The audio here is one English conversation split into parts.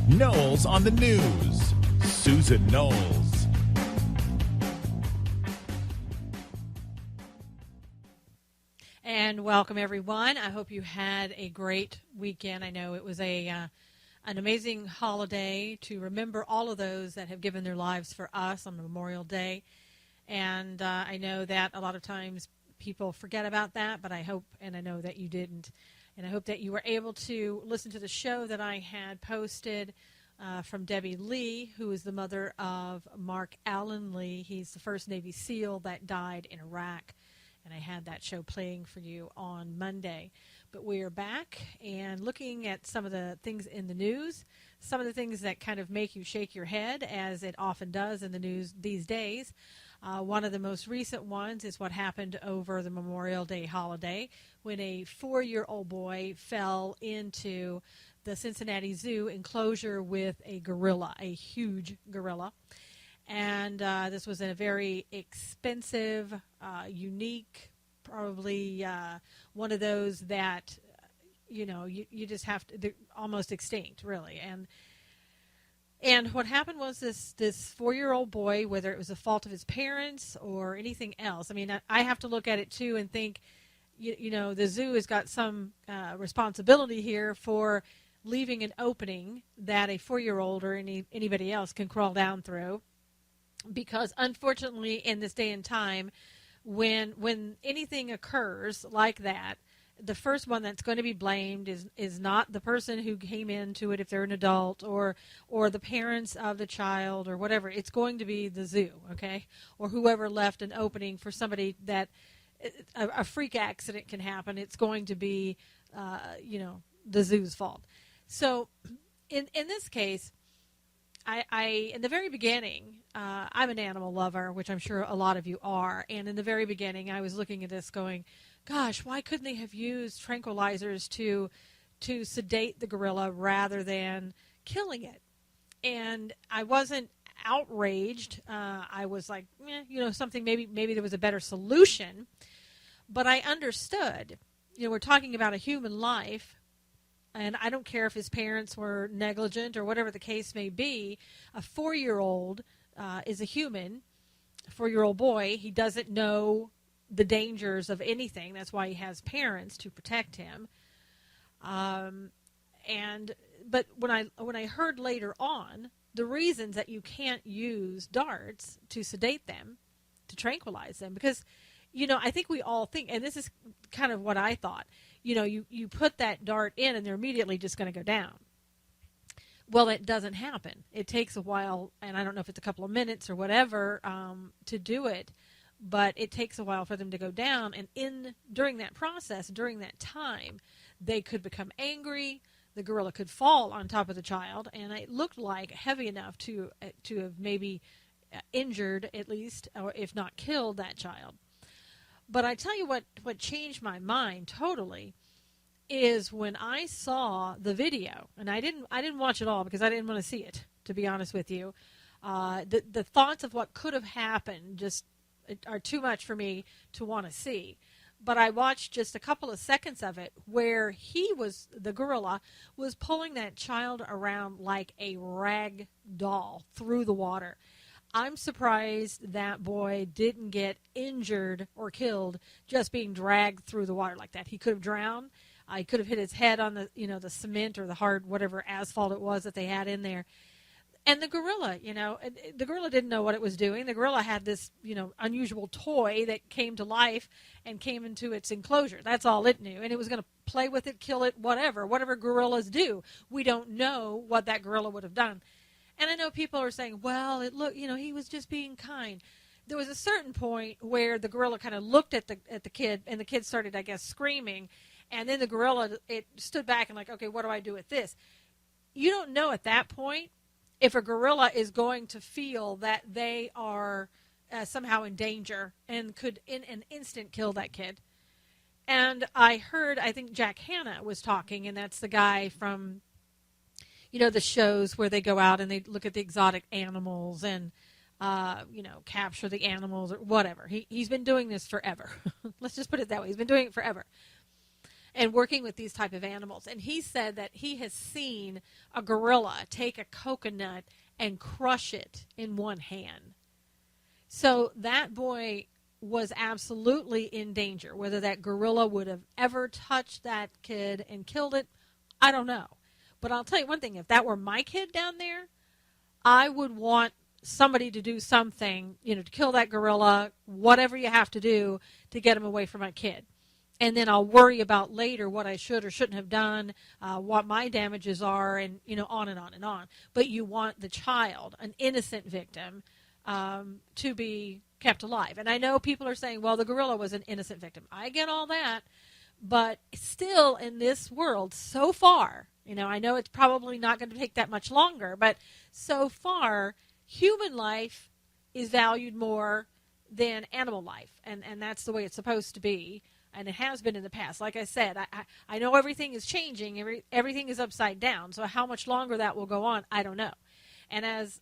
Knowles on the news. Susan Knowles. And welcome, everyone. I hope you had a great weekend. I know it was an amazing holiday to remember all of those that have given their lives for us on Memorial Day. And I know that a lot of times people forget about that, but I hope and I know that you didn't. And I hope that you were able to listen to the show that I had posted from Debbie Lee, who is the mother of Mark Allen Lee. He's the first Navy SEAL that died in Iraq. And I had that show playing for you on Monday. But we are back and looking at some of the things in the news, some of the things that kind of make you shake your head, as it often does in the news these days. One of the most recent ones is what happened over the Memorial Day holiday when a 4-year-old boy fell into the Cincinnati Zoo enclosure with a gorilla, a huge gorilla. And this was a very expensive, unique, probably one of those that, you just have to, they're almost extinct, really. And what happened was this 4-year-old boy, whether it was the fault of his parents or anything else, I mean, I have to look at it, too, and think, the zoo has got some responsibility here for leaving an opening that a 4-year-old or anybody else can crawl down through. Because unfortunately, in this day and time, when anything occurs like that, the first one that's going to be blamed is not the person who came into it, if they're an adult, or the parents of the child or whatever. It's going to be the zoo, okay, or whoever left an opening for somebody that a freak accident can happen. It's going to be, the zoo's fault. So, in this case, I in the very beginning, I'm an animal lover, which I'm sure a lot of you are. And in the very beginning, I was looking at this going, gosh, why couldn't they have used tranquilizers to sedate the gorilla rather than killing it? And I wasn't outraged. I was like, something, maybe there was a better solution. But I understood, we're talking about a human life. And I don't care if his parents were negligent or whatever the case may be. A 4-year-old is a human, a 4-year-old boy. He doesn't know the dangers of anything. That's why he has parents to protect him. But when I heard later on the reasons that you can't use darts to sedate them, to tranquilize them, because I think we all think, and this is kind of what I thought. You put that dart in and they're immediately just going to go down. Well, it doesn't happen. It takes a while, and I don't know if it's a couple of minutes or whatever to do it, but it takes a while for them to go down. And during that process, during that time, they could become angry. The gorilla could fall on top of the child, and it looked like heavy enough to have maybe injured at least, or if not killed, that child. But I tell you what changed my mind totally is when I saw the video, and I didn't watch it all because I didn't want to see it, to be honest with you. The thoughts of what could have happened just are too much for me to want to see. But I watched just a couple of seconds of it where the gorilla was pulling that child around like a rag doll through the water. I'm surprised that boy didn't get injured or killed just being dragged through the water like that. He could have drowned. He could have hit his head on the cement or the hard whatever asphalt it was that they had in there. And the gorilla, the gorilla didn't know what it was doing. The gorilla had this, unusual toy that came to life and came into its enclosure. That's all it knew. And it was going to play with it, kill it, whatever gorillas do. We don't know what that gorilla would have done. And I know people are saying, well, he was just being kind. There was a certain point where the gorilla kind of looked at the kid, and the kid started, I guess, screaming. And then the gorilla, it stood back and like, okay, what do I do with this? You don't know at that point if a gorilla is going to feel that they are somehow in danger and could in an instant kill that kid. And I think Jack Hanna was talking, and that's the guy from the shows where they go out and they look at the exotic animals and, capture the animals or whatever. He's been doing this forever. Let's just put it that way. He's been doing it forever. and working with these type of animals. And he said that he has seen a gorilla take a coconut and crush it in one hand. So that boy was absolutely in danger. Whether that gorilla would have ever touched that kid and killed it, I don't know. But I'll tell you one thing, if that were my kid down there, I would want somebody to do something, to kill that gorilla, whatever you have to do to get him away from my kid. And then I'll worry about later what I should or shouldn't have done, what my damages are, and, on and on and on. But you want the child, an innocent victim, to be kept alive. And I know people are saying, well, the gorilla was an innocent victim. I get all that. But still in this world, so far, I know it's probably not going to take that much longer, but so far, human life is valued more than animal life. And that's the way it's supposed to be. And it has been in the past. Like I said, I know everything is changing. Everything is upside down. So how much longer that will go on, I don't know. And as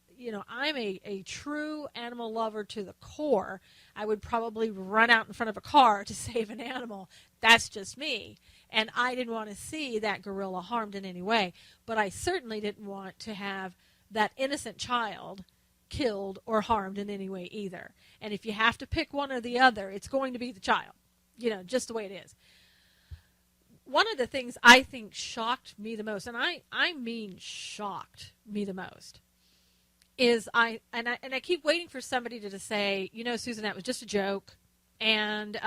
I'm a true animal lover to the core. I would probably run out in front of a car to save an animal. That's just me. And I didn't want to see that gorilla harmed in any way. But I certainly didn't want to have that innocent child killed or harmed in any way either. And if you have to pick one or the other, it's going to be the child. Just the way it is. One of the things I think shocked me the most, and I mean shocked me the most, is I keep waiting for somebody to say, Susan, that was just a joke, and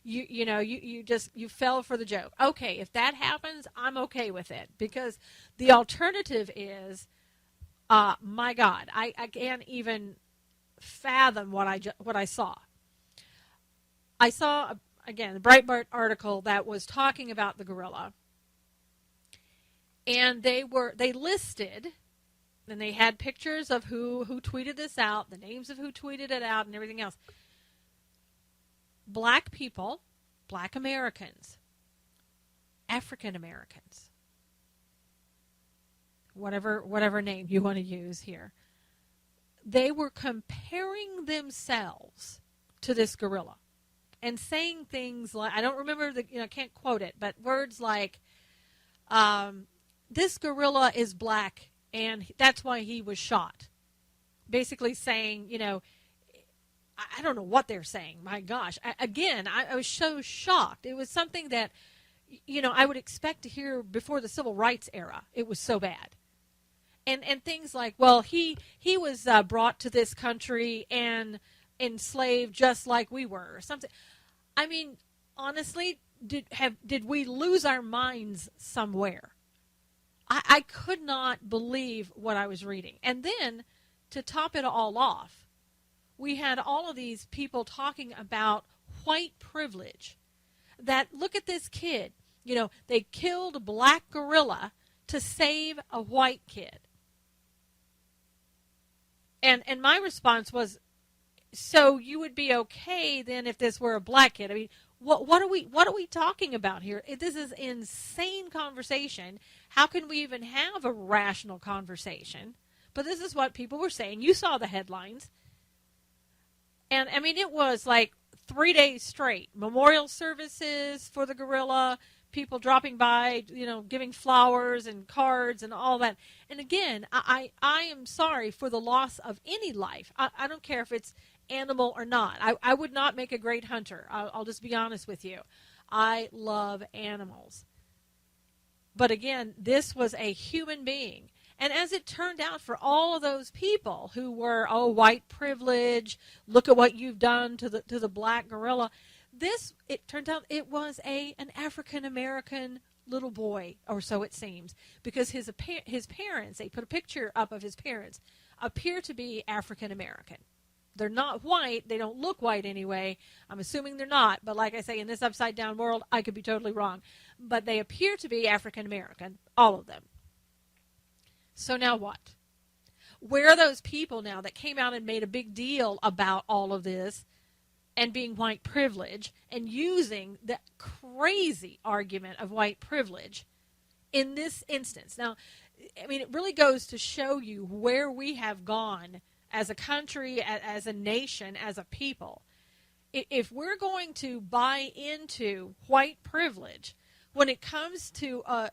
you fell for the joke. Okay, if that happens, I'm okay with it, because the alternative is, my God, I can't even fathom what I saw. I saw again the Breitbart article that was talking about the gorilla, and they listed. And they had pictures of who tweeted this out, the names of who tweeted it out, and everything else. Black people, Black Americans, African Americans, whatever name you want to use here. They were comparing themselves to this gorilla and saying things like, I don't remember I can't quote it, but words like, this gorilla is black, and that's why he was shot. Basically saying, I don't know what they're saying. My gosh. I was so shocked. It was something that, I would expect to hear before the civil rights era. It was so bad. And things like, well, he was brought to this country and enslaved just like we were, or something. I mean, honestly, did we lose our minds somewhere? I could not believe what I was reading. And then, to top it all off, we had all of these people talking about white privilege. That, look at this kid. They killed a black gorilla to save a white kid. And my response was, so you would be okay then if this were a black kid? I mean, what are we talking about here? This is insane conversation. How can we even have a rational conversation? But this is what people were saying. You saw the headlines. And I mean, it was like 3 days straight. Memorial services for the gorilla, people dropping by, giving flowers and cards and all that. And again, I am sorry for the loss of any life. I don't care if it's animal or not. I would not make a great hunter. I'll just be honest with you. I love animals. But again, this was a human being. And as it turned out, for all of those people who were, white privilege, look at what you've done to the black gorilla, it turned out it was an African-American little boy, or so it seems, because his parents, they put a picture up of his parents, appear to be African-American. They're not white. They don't look white anyway. I'm assuming they're not. But like I say, in this upside-down world, I could be totally wrong. But they appear to be African-American, all of them. So now what? Where are those people now that came out and made a big deal about all of this and being white privilege and using the crazy argument of white privilege in this instance? Now, I mean, it really goes to show you where we have gone as a country, as a nation, as a people. If we're going to buy into white privilege, when it comes to a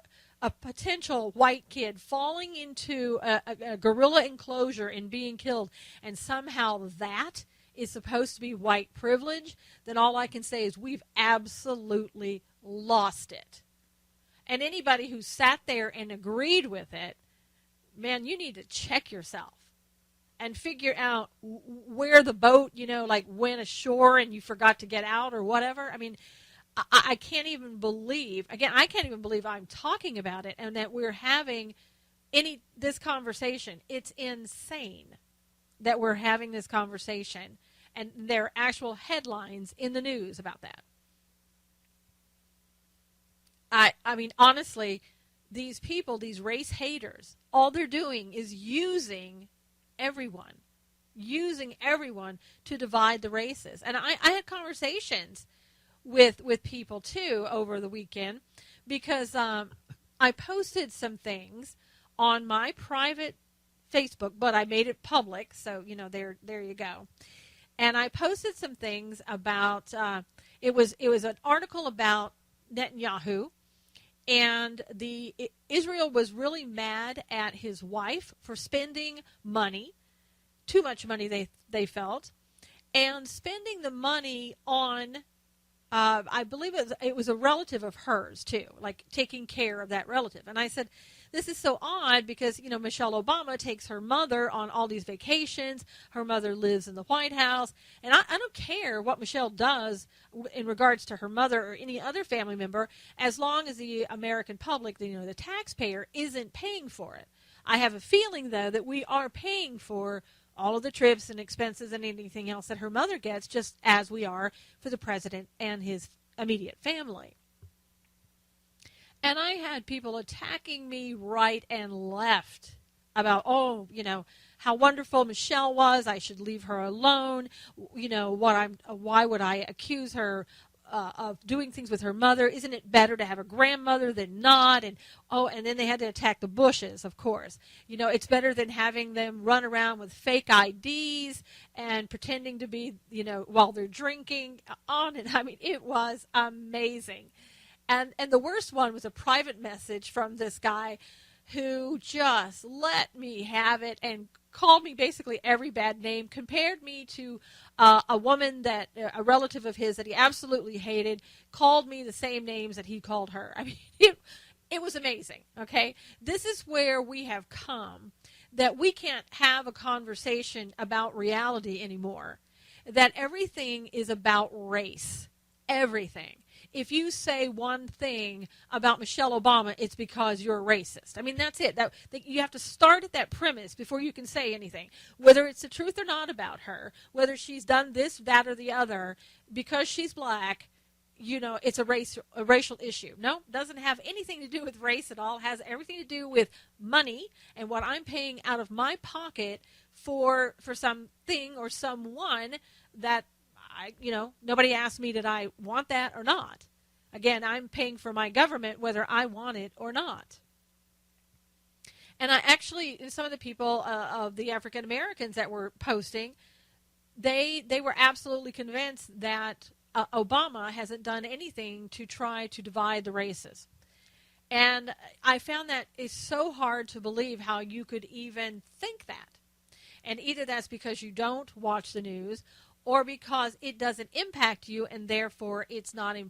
potential white kid falling into a gorilla enclosure and being killed, and somehow that is supposed to be white privilege, then all I can say is we've absolutely lost it. And anybody who sat there and agreed with it, man, you need to check yourself and figure out where the boat, like went ashore and you forgot to get out or whatever. I mean, I can't even believe, I can't even believe I'm talking about it and that we're having this conversation. It's insane that we're having this conversation, and there are actual headlines in the news about that. I mean, honestly, these people, these race haters, all they're doing is using everyone to divide the races. And I had conversations with people too over the weekend, because I posted some things on my private Facebook, but I made it public, so there you go. And I posted some things about it was an article about Netanyahu, and Israel was really mad at his wife for spending money, too much money they felt, and spending the money on I believe it was a relative of hers too, like taking care of that relative. And I said, this is so odd because, Michelle Obama takes her mother on all these vacations. Her mother lives in the White House. And I don't care what Michelle does in regards to her mother or any other family member, as long as the American public, the taxpayer, isn't paying for it. I have a feeling, though, that we are paying for all of the trips and expenses and anything else that her mother gets, just as we are for the president and his immediate family. And I had people attacking me right and left about, how wonderful Michelle was. I should leave her alone. Why would I accuse her of doing things with her mother? Isn't it better to have a grandmother than not? And then they had to attack the Bushes, of course. It's better than having them run around with fake IDs and pretending to be, while they're drinking. It was amazing. And the worst one was a private message from this guy who just let me have it and called me basically every bad name, compared me to a woman a relative of his that he absolutely hated, called me the same names that he called her. It was amazing, okay? This is where we have come, that we can't have a conversation about reality anymore, that everything is about race, everything. If you say one thing about Michelle Obama, it's because you're a racist. That's it. That you have to start at that premise before you can say anything. Whether it's the truth or not about her, whether she's done this, that, or the other, because she's black, it's a racial issue. No, it doesn't have anything to do with race at all. It has everything to do with money and what I'm paying out of my pocket for something or someone that nobody asked me did I want that or not. Again, I'm paying for my government whether I want it or not. And some of the people of the African Americans that were posting, they were absolutely convinced that Obama hasn't done anything to try to divide the races. And I found that it's so hard to believe how you could even think that. And either that's because you don't watch the news, or because it doesn't impact you, and therefore it's not an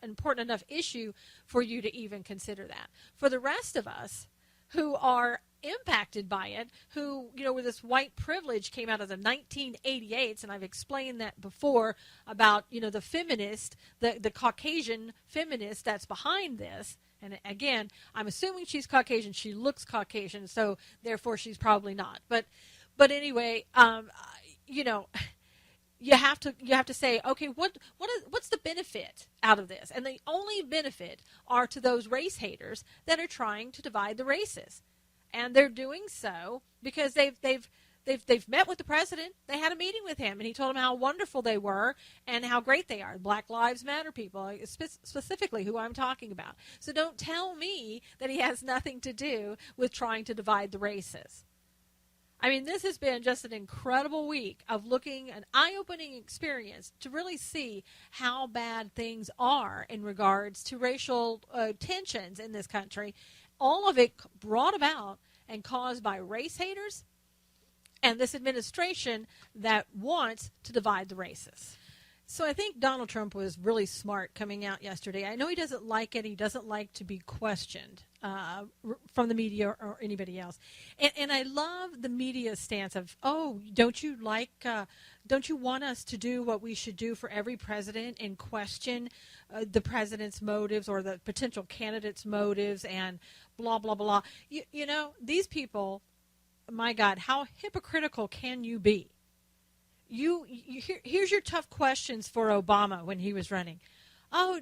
important enough issue for you to even consider that. For the rest of us who are impacted by it, who, where this white privilege came out of the 1988s, and I've explained that before about, the feminist, the Caucasian feminist that's behind this. And again, I'm assuming she's Caucasian. She looks Caucasian, so therefore she's probably not. But anyway, you have to say, okay, what's the benefit out of this? And the only benefit are to those race haters that are trying to divide the races, and they're doing so because they've met with the president. They had a meeting with him, and he told them how wonderful they were and how great they are. Black Lives Matter people, specifically who I'm talking about. So don't tell me that he has nothing to do with trying to divide the races. I mean, this has been just an incredible week of an eye-opening experience to really see how bad things are in regards to racial tensions in this country. All of it brought about and caused by race haters and this administration that wants to divide the races. So I think Donald Trump was really smart coming out yesterday. I know he doesn't like it. He doesn't like to be questioned from the media or anybody else. And I love the media stance of, don't you want us to do what we should do for every president and question the president's motives or the potential candidate's motives and blah, blah, blah. You know, these people, my God, how hypocritical can you be? Here's your tough questions for Obama when he was running. Oh,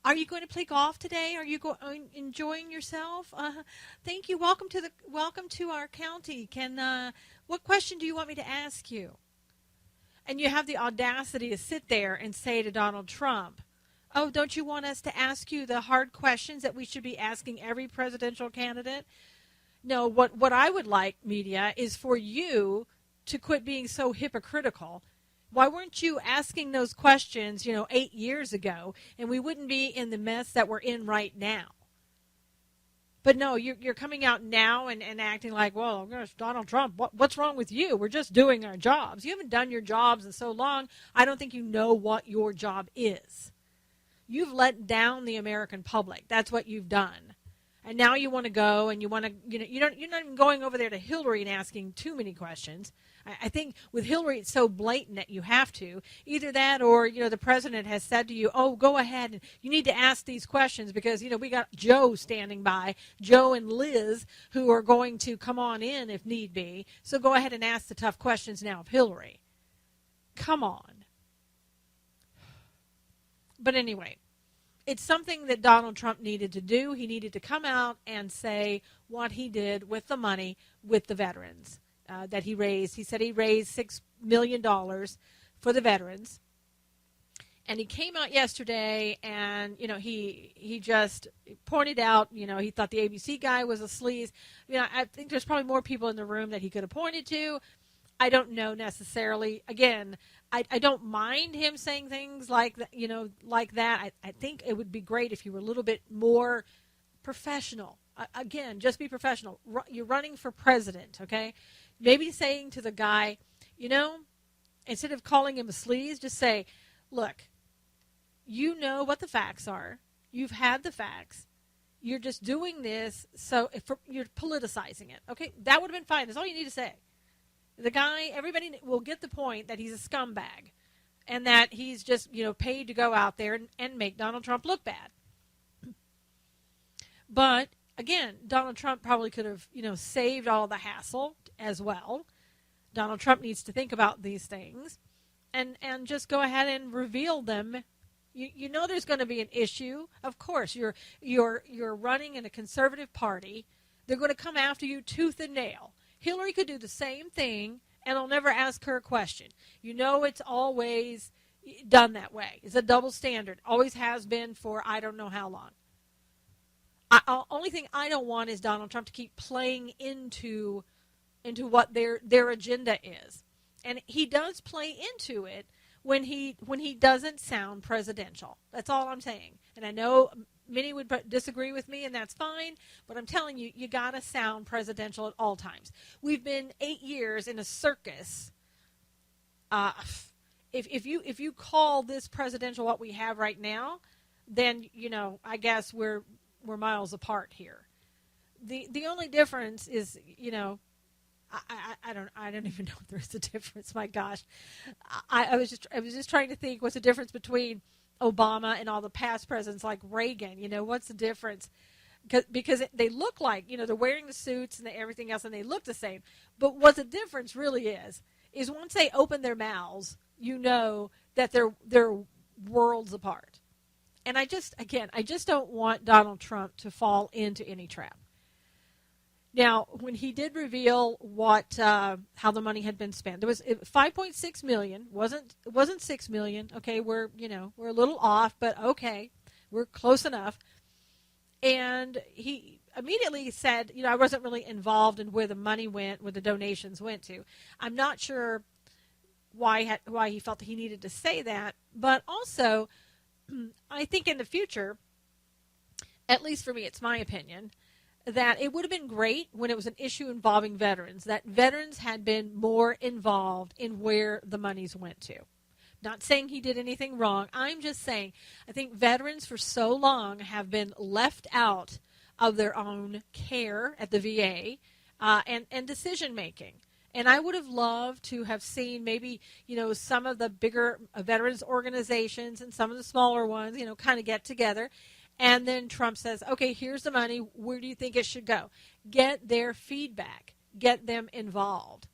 are you going to play golf today? Are you enjoying yourself? Thank you. Welcome to our county. What question do you want me to ask you? And you have the audacity to sit there and say to Donald Trump, oh, don't you want us to ask you the hard questions that we should be asking every presidential candidate? No, what I would like, media, is for you to quit being so hypocritical. Why weren't you asking those questions, 8 years ago, and we wouldn't be in the mess that we're in right now? But no, you're coming out now and acting like, well, gosh, Donald Trump, what's wrong with you? We're just doing our jobs. You haven't done your jobs in so long, I don't think you know what your job is. You've let down the American public. That's what you've done. And now you want to go and you want to, you're not even going over there to Hillary and asking too many questions. I think with Hillary, it's so blatant that you have to. Either that or, the president has said to you, oh, go ahead and you need to ask these questions because, we got Joe standing by, Joe and Liz, who are going to come on in if need be. So go ahead and ask the tough questions now of Hillary. Come on. But anyway, it's something that Donald Trump needed to do. He needed to come out and say what he did with the money with the veterans that he raised. He said he raised $6 million for the veterans. And he came out yesterday and, he just pointed out, he thought the ABC guy was a sleaze. I think there's probably more people in the room that he could have pointed to. I don't know necessarily. Again, I don't mind him saying things like that, like that. I think it would be great if you were a little bit more professional. Again, just be professional. You're running for president, okay? Maybe saying to the guy, instead of calling him a sleaze, just say, look, you know what the facts are. You've had the facts. You're just doing this, so you're politicizing it, okay? That would have been fine. That's all you need to say. The guy, everybody will get the point that he's a scumbag and that he's just, paid to go out there and make Donald Trump look bad. But, again, Donald Trump probably could have, saved all the hassle as well. Donald Trump needs to think about these things and just go ahead and reveal them. You know there's going to be an issue. Of course, you're running in a conservative party. They're going to come after you tooth and nail. Hillary could do the same thing, and I'll never ask her a question. It's always done that way. It's a double standard. Always has been for I don't know how long. Only thing I don't want is Donald Trump to keep playing into what their agenda is. And he does play into it when he doesn't sound presidential. That's all I'm saying. And I know many would disagree with me, and that's fine, but I'm telling you, you got to sound presidential at all times. We've been 8 years in a circus. If you call this presidential what we have right now, then, I guess we're miles apart here. The only difference is, I don't even know if there's a difference. My gosh. I was just trying to think what's the difference between Obama and all the past presidents like Reagan. What's the difference? Because they look like, they're wearing the suits and everything else and they look the same. But what the difference really is once they open their mouths, that they're worlds apart. And I just don't want Donald Trump to fall into any trap. Now, when he did reveal how the money had been spent, there was $5.6 million. Wasn't $6 million. Okay, we're a little off, but okay, we're close enough. And immediately said, I wasn't really involved in where the money went, where the donations went to. I'm not sure why he felt that he needed to say that, but also I think in the future, at least for me, it's my opinion, that it would have been great when it was an issue involving veterans, that veterans had been more involved in where the monies went to. Not saying he did anything wrong. I'm just saying I think veterans for so long have been left out of their own care at the VA and decision making. And I would have loved to have seen maybe, some of the bigger veterans organizations and some of the smaller ones, kind of get together. And then Trump says, okay, here's the money. Where do you think it should go? Get their feedback. Get them involved.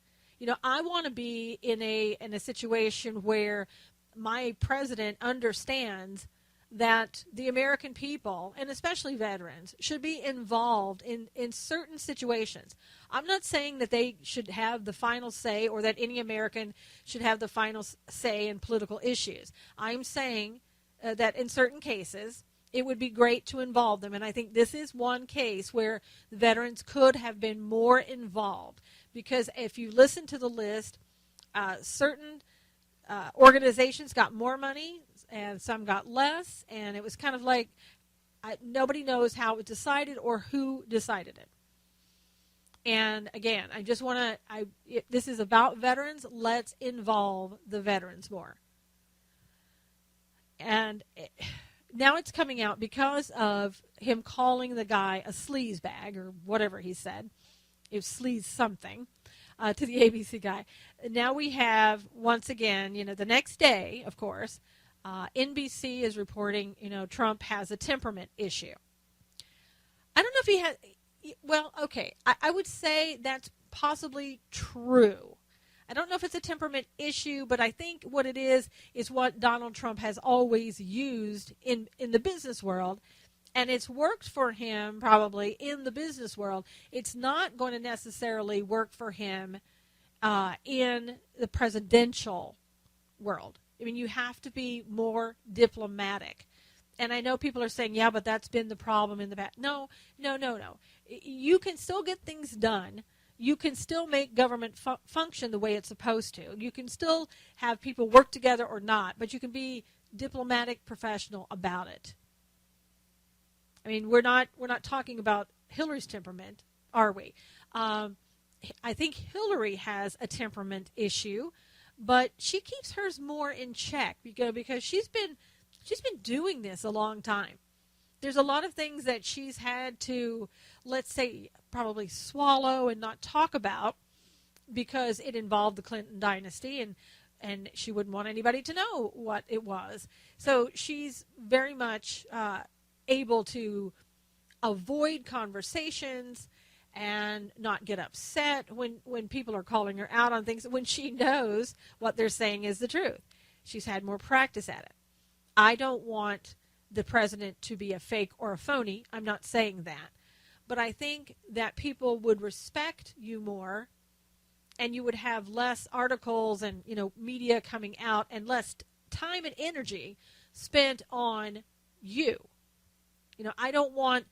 I want to be in a situation where my president understands that the American people, and especially veterans, should be involved in certain situations. I'm not saying that they should have the final say or that any American should have the final say in political issues. I'm saying that in certain cases, it would be great to involve them. And I think this is one case where the veterans could have been more involved. Because if you listen to the list, certain organizations got more money and some got less. And it was kind of like nobody knows how it was decided or who decided it. And again, I just want to, this is about veterans. Let's involve the veterans more. And now it's coming out because of him calling the guy a sleaze bag or whatever he said. It was sleaze something to the ABC guy. Now we have, once again, the next day, of course, NBC is reporting, Trump has a temperament issue. I don't know if he has, well, okay, I would say that's possibly true. I don't know if it's a temperament issue, but I think what it is what Donald Trump has always used in the business world, and it's worked for him probably in the business world. It's not going to necessarily work for him in the presidential world. I mean, you have to be more diplomatic. And I know people are saying, yeah, but that's been the problem in the past. No. You can still get things done. You can still make government function the way it's supposed to. You can still have people work together or not, but you can be diplomatic, professional about it. I mean, we're not talking about Hillary's temperament, are we? I think Hillary has a temperament issue, but she keeps hers more in check because she's been doing this a long time. There's a lot of things that she's had to, let's say, probably swallow and not talk about because it involved the Clinton dynasty and she wouldn't want anybody to know what it was. So she's very much able to avoid conversations and not get upset when people are calling her out on things when she knows what they're saying is the truth. She's had more practice at it. I don't want the president to be a fake or a phony. I'm not saying that. But I think that people would respect you more and you would have less articles and, media coming out and less time and energy spent on you. I don't want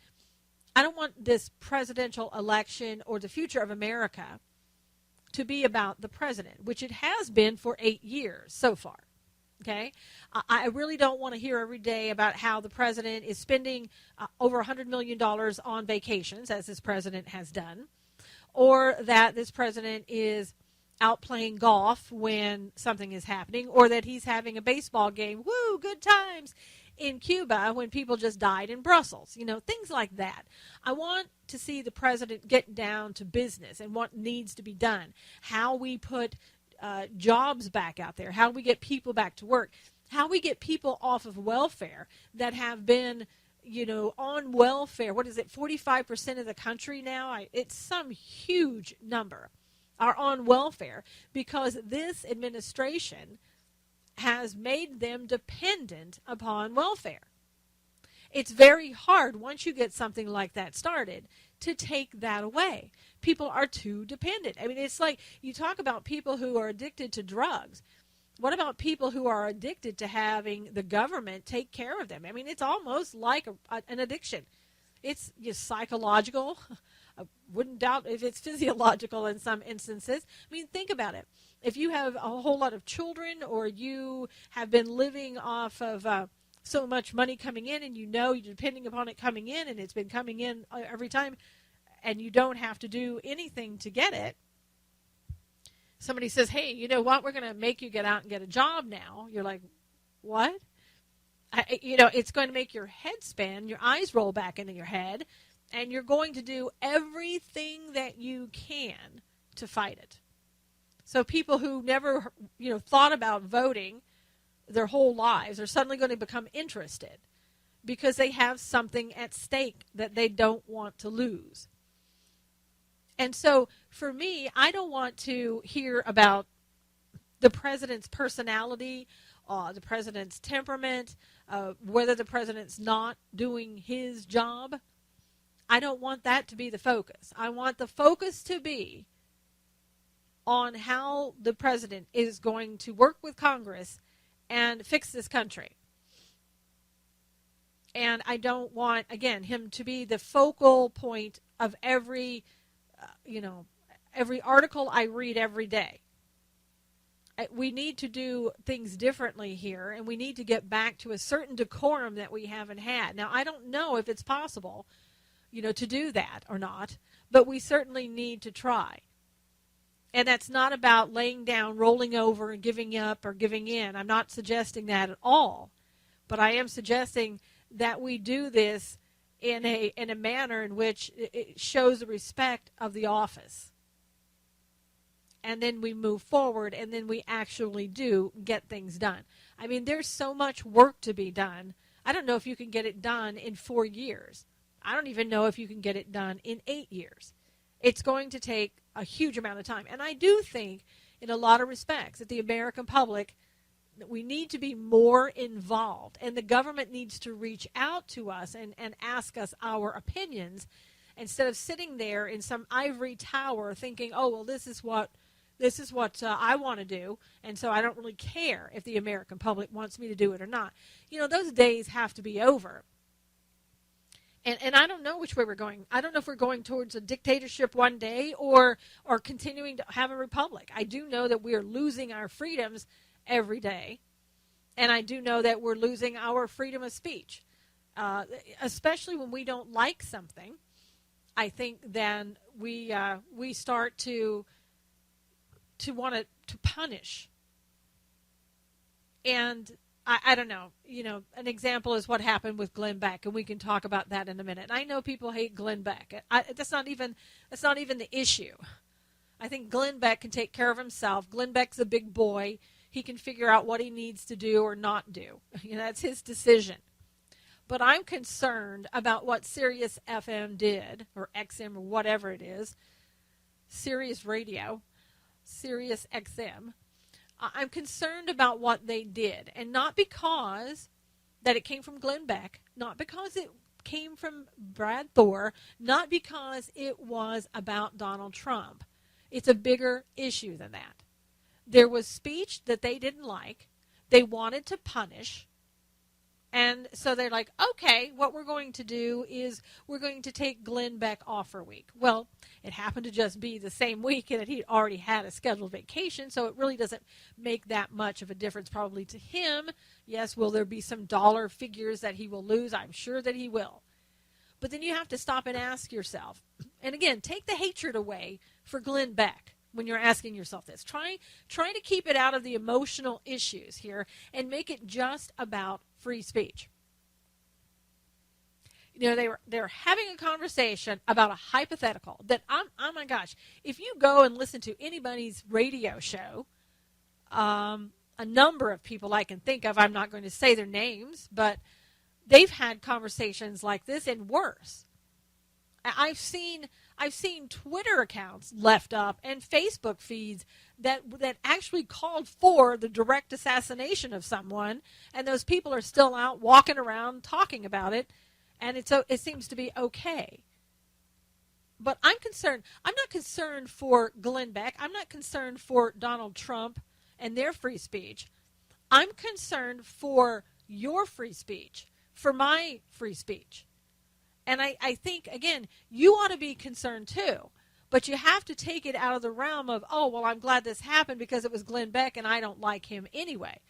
this presidential election or the future of America to be about the president, which it has been for 8 years so far. Okay, I really don't want to hear every day about how the president is spending over $100 million on vacations, as this president has done, or that this president is out playing golf when something is happening, or that he's having a baseball game, woo, good times, in Cuba when people just died in Brussels, things like that. I want to see the president get down to business and what needs to be done, how we put jobs back out there, how we get people back to work, how we get people off of welfare that have been, on welfare. What is it, 45% of the country now? It's some huge number are on welfare because this administration has made them dependent upon welfare. It's very hard once you get something like that started to take that away. People are too dependent. I mean, it's like you talk about people who are addicted to drugs. What about people who are addicted to having the government take care of them? I mean, it's almost like an addiction. it's just psychological. I wouldn't doubt if it's physiological in some instances. I mean, think about it. If you have a whole lot of children, or you have been living off of so much money coming in, and you know you're depending upon it coming in, and it's been coming in every time, and you don't have to do anything to get it. Somebody says, hey, you know what, we're going to make you get out and get a job now. You're like, what? It's going to make your head spin, your eyes roll back into your head, and you're going to do everything that you can to fight it. So people who never, thought about voting their whole lives are suddenly going to become interested because they have something at stake that they don't want to lose. And so for me, I don't want to hear about the president's personality, the president's temperament, whether the president's not doing his job. I don't want that to be the focus. I want the focus to be on how the president is going to work with Congress and fix this country. And I don't want, again, him to be the focal point of every article I read every day. We need to do things differently here, and we need to get back to a certain decorum that we haven't had. Now, I don't know if it's possible, to do that or not, but we certainly need to try. And that's not about laying down, rolling over, and giving up or giving in. I'm not suggesting that at all. But I am suggesting that we do this in a manner in which it shows the respect of the office. And then we move forward, and then we actually do get things done. I mean, there's so much work to be done. I don't know if you can get it done in 4 years. I don't even know if you can get it done in 8 years. It's going to take a huge amount of time. And I do think, in a lot of respects, that the American public, we need to be more involved. And the government needs to reach out to us and ask us our opinions, instead of sitting there in some ivory tower thinking, oh, well, this is what I want to do, and so I don't really care if the American public wants me to do it or not. Those days have to be over. And I don't know which way we're going. I don't know if we're going towards a dictatorship one day or continuing to have a republic. I do know that we are losing our freedoms every day, and I do know that we're losing our freedom of speech, especially when we don't like something. I think then we start to want to punish. And I don't know, an example is what happened with Glenn Beck, and we can talk about that in a minute. And I know people hate Glenn Beck. That's not even the issue. I think Glenn Beck can take care of himself. Glenn Beck's a big boy. He can figure out what he needs to do or not do. That's his decision. But I'm concerned about what Sirius FM did, or XM, or whatever it is, Sirius Radio, Sirius XM. I'm concerned about what they did, and not because that it came from Glenn Beck, not because it came from Brad Thor, not because it was about Donald Trump. It's a bigger issue than that. There was speech that they didn't like. They wanted to punish. And so they're like, okay, what we're going to do is we're going to take Glenn Beck off for a week. Well, it happened to just be the same week that he'd already had a scheduled vacation, so it really doesn't make that much of a difference probably to him. Yes, will there be some dollar figures that he will lose? I'm sure that he will. But then you have to stop and ask yourself, and again, take the hatred away for Glenn Beck. When you're asking yourself this, try to keep it out of the emotional issues here and make it just about free speech. They're having a conversation about a hypothetical that oh my gosh, if you go and listen to anybody's radio show, a number of people I can think of, I'm not going to say their names, but they've had conversations like this and worse. I've seen Twitter accounts left up and Facebook feeds that actually called for the direct assassination of someone, and those people are still out walking around talking about it, and it seems to be okay. But I'm concerned. I'm not concerned for Glenn Beck. I'm not concerned for Donald Trump and their free speech. I'm concerned for your free speech, for my free speech. And I think, again, you ought to be concerned too. But you have to take it out of the realm of, oh, well, I'm glad this happened because it was Glenn Beck and I don't like him anyway.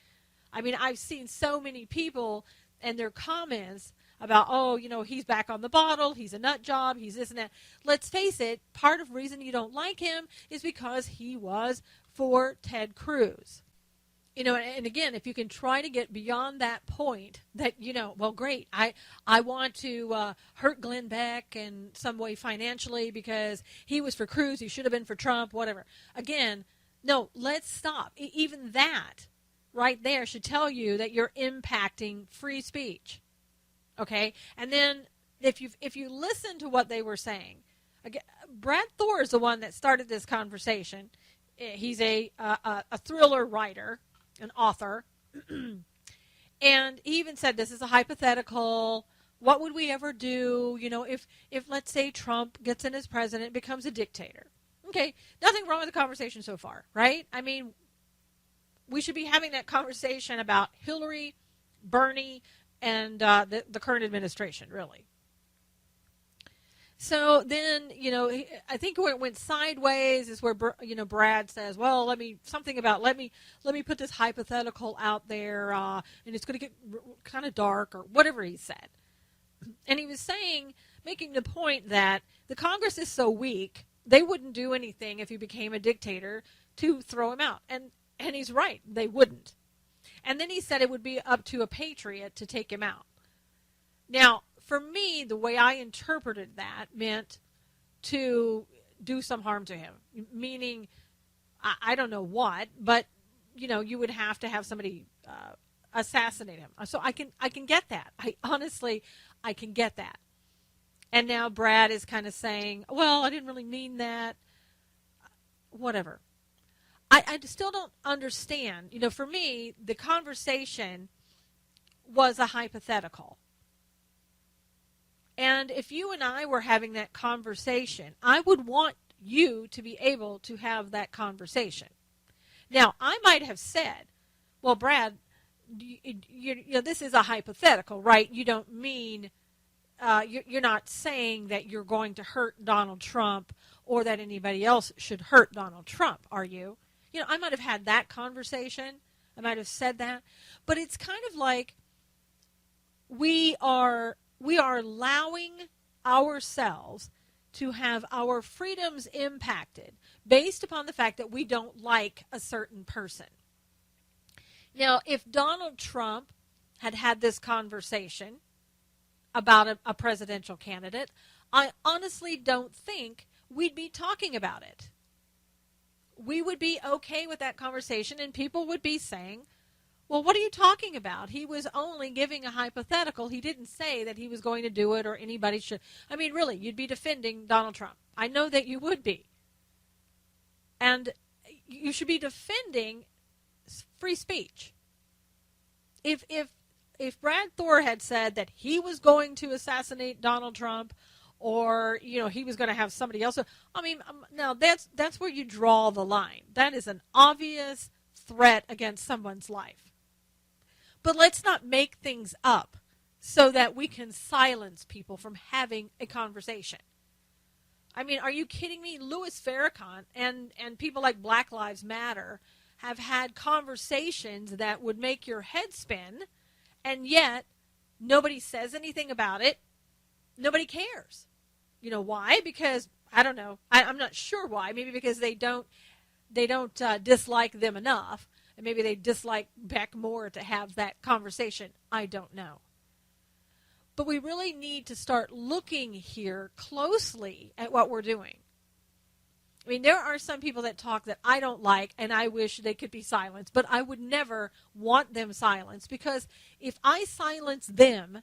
I mean, I've seen so many people and their comments about, oh, he's back on the bottle, he's a nut job, he's this and that. Let's face it, part of the reason you don't like him is because he was for Ted Cruz. And again, if you can try to get beyond that point that, well, great, I want to hurt Glenn Beck in some way financially because he was for Cruz, he should have been for Trump, whatever. Again, no, let's stop. Even that right there should tell you that you're impacting free speech. Okay? And then if you listen to what they were saying, again, Brad Thor is the one that started this conversation. He's a thriller writer, an author, and he even said this is a hypothetical. What would we ever do, if let's say Trump gets in as president, becomes a dictator? Okay, nothing wrong with the conversation so far, right? I mean, we should be having that conversation about Hillary, Bernie, and the current administration, really. So then, I think where it went sideways is where, Brad says, well, let me put this hypothetical out there, and it's going to get kind of dark or whatever he said. And he was making the point that the Congress is so weak, they wouldn't do anything if he became a dictator to throw him out. And he's right, they wouldn't. And then he said it would be up to a patriot to take him out. Now, for me, the way I interpreted that meant to do some harm to him, meaning, I don't know what, but, you would have to have somebody assassinate him. So I can get that. I can get that. And now Brad is kind of saying, well, I didn't really mean that. Whatever. I still don't understand. For me, the conversation was a hypothetical. And if you and I were having that conversation, I would want you to be able to have that conversation. Now, I might have said, well, Brad, this is a hypothetical, right? You don't mean, you're not saying that you're going to hurt Donald Trump or that anybody else should hurt Donald Trump, are you? I might have had that conversation. I might have said that. But it's kind of like we are allowing ourselves to have our freedoms impacted based upon the fact that we don't like a certain person. Now, if Donald Trump had this conversation about a presidential candidate, I honestly don't think we'd be talking about it. We would be okay with that conversation, and people would be saying, well, what are you talking about? He was only giving a hypothetical. He didn't say that he was going to do it or anybody should. I mean, really, you'd be defending Donald Trump. I know that you would be. And you should be defending free speech. If Brad Thor had said that he was going to assassinate Donald Trump or, he was going to have somebody else. I mean, now that's where you draw the line. That is an obvious threat against someone's life. But let's not make things up so that we can silence people from having a conversation. I mean, are you kidding me? Louis Farrakhan and people like Black Lives Matter have had conversations that would make your head spin, and yet nobody says anything about it. Nobody cares. Why? Because, I don't know. I'm not sure why. Maybe because they don't dislike them enough. And maybe they dislike Beck more to have that conversation. I don't know. But we really need to start looking here closely at what we're doing. I mean, there are some people that talk that I don't like, and I wish they could be silenced. But I would never want them silenced, because if I silence them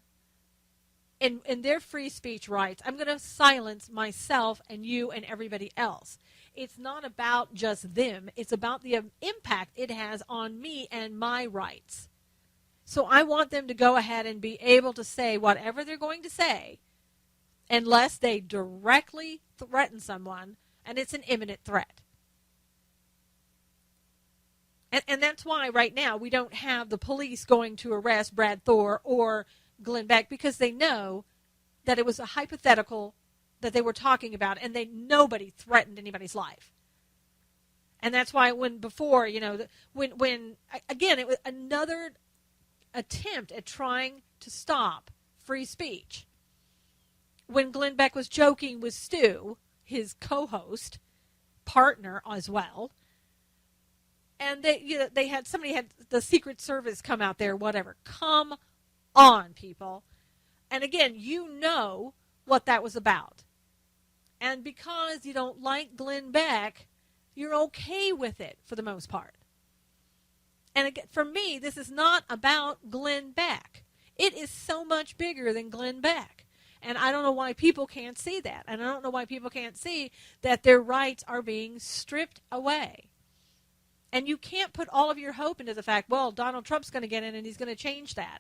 in their free speech rights, I'm going to silence myself and you and everybody else. It's not about just them. It's about the impact it has on me and my rights. So I want them to go ahead and be able to say whatever they're going to say unless they directly threaten someone and it's an imminent threat. And that's why right now we don't have the police going to arrest Brad Thor or Glenn Beck, because they know that it was a hypothetical that they were talking about, and nobody threatened anybody's life. And that's why when again, it was another attempt at trying to stop free speech. When Glenn Beck was joking with Stu, his co-host, partner as well, and somebody had the Secret Service come out there, whatever. Come on, people. And again, you know what that was about. And because you don't like Glenn Beck, you're okay with it for the most part. And again, for me, this is not about Glenn Beck. It is so much bigger than Glenn Beck. And I don't know why people can't see that. And I don't know why people can't see that their rights are being stripped away. And you can't put all of your hope into the fact, well, Donald Trump's going to get in and he's going to change that.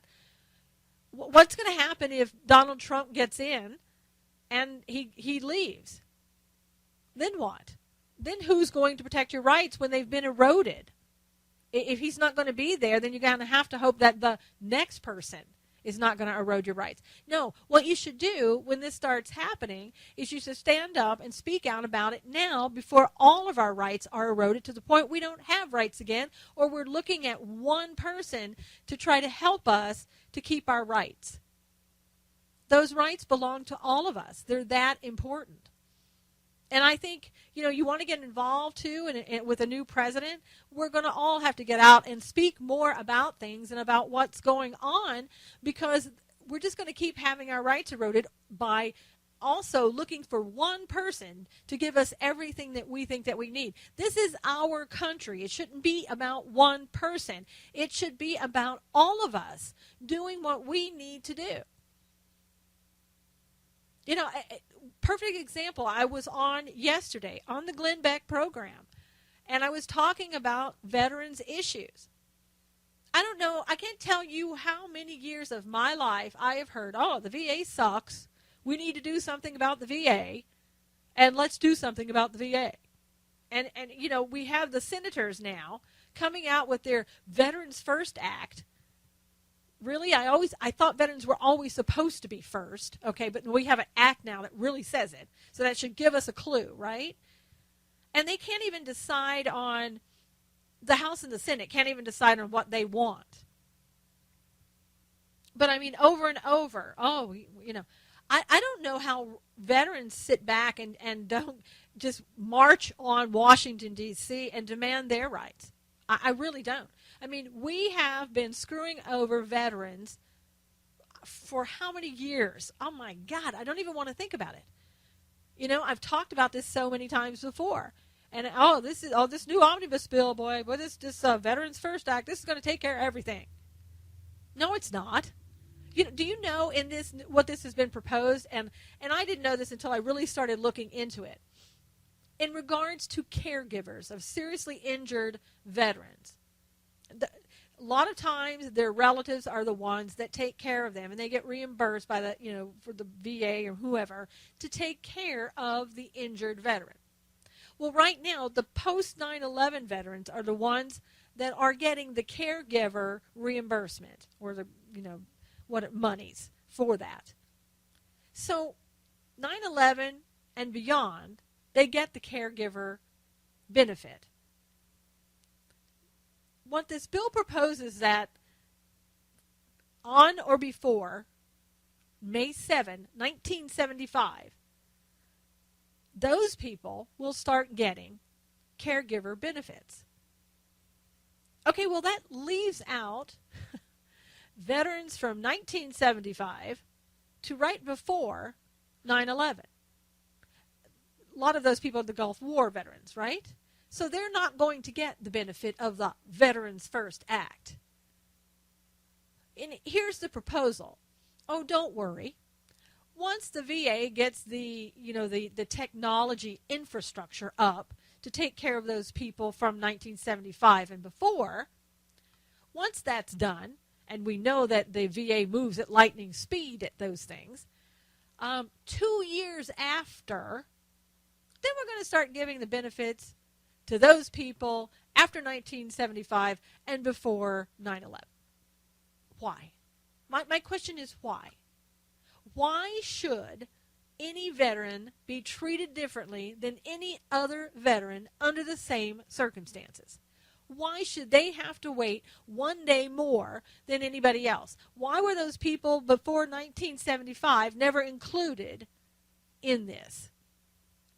What's going to happen if Donald Trump gets in and he leaves? Then what? Then who's going to protect your rights when they've been eroded? If he's not going to be there, then you're going to have to hope that the next person is not going to erode your rights. No, what you should do when this starts happening is you should stand up and speak out about it now before all of our rights are eroded to the point we don't have rights again, or we're looking at one person to try to help us to keep our rights. Those rights belong to all of us. They're that important. And I think, you want to get involved, too, and with a new president, we're going to all have to get out and speak more about things and about what's going on, because we're just going to keep having our rights eroded by also looking for one person to give us everything that we think that we need. This is our country. It shouldn't be about one person. It should be about all of us doing what we need to do. Perfect example, I was on yesterday on the Glenn Beck program, and I was talking about veterans issues. I don't know, I can't tell you how many years of my life I have heard, oh, the VA sucks, we need to do something about the VA, and let's do something about the VA. And we have the senators now coming out with their Veterans First Act. Really, I thought veterans were always supposed to be first, okay, but we have an act now that really says it, so that should give us a clue, right? And they can't even decide on, the House and the Senate can't even decide on what they want. But I mean, over and over, I don't know how veterans sit back and don't just march on Washington, D.C. and demand their rights. I really don't. I mean, we have been screwing over veterans for how many years? Oh, my God, I don't even want to think about it. I've talked about this so many times before. And, this new omnibus bill, boy, this Veterans First Act, this is going to take care of everything. No, it's not. Do you know in this what this has been proposed? And I didn't know this until I really started looking into it. In regards to caregivers of seriously injured veterans, a lot of times their relatives are the ones that take care of them, and they get reimbursed by for the VA or whoever to take care of the injured veteran. Well, right now, the post 9/11 veterans are the ones that are getting the caregiver reimbursement, or the monies for that. So 9/11 and beyond, they get the caregiver benefit. What this bill proposes that on or before May 7, 1975, those people will start getting caregiver benefits. Okay, well, that leaves out veterans from 1975 to right before 9/11. A lot of those people are the Gulf War veterans, right? So they're not going to get the benefit of the Veterans First Act. And here's the proposal. Oh, don't worry. Once the VA gets the technology infrastructure up to take care of those people from 1975 and before, once that's done, and we know that the VA moves at lightning speed at those things, 2 years after, then we're going to start giving the benefits to those people after 1975 and before 9/11. Why? My question is why? why should any veteran be treated differently than any other veteran under the same circumstances? Why should they have to wait one day more than anybody else? Why were those people before 1975 never included in this?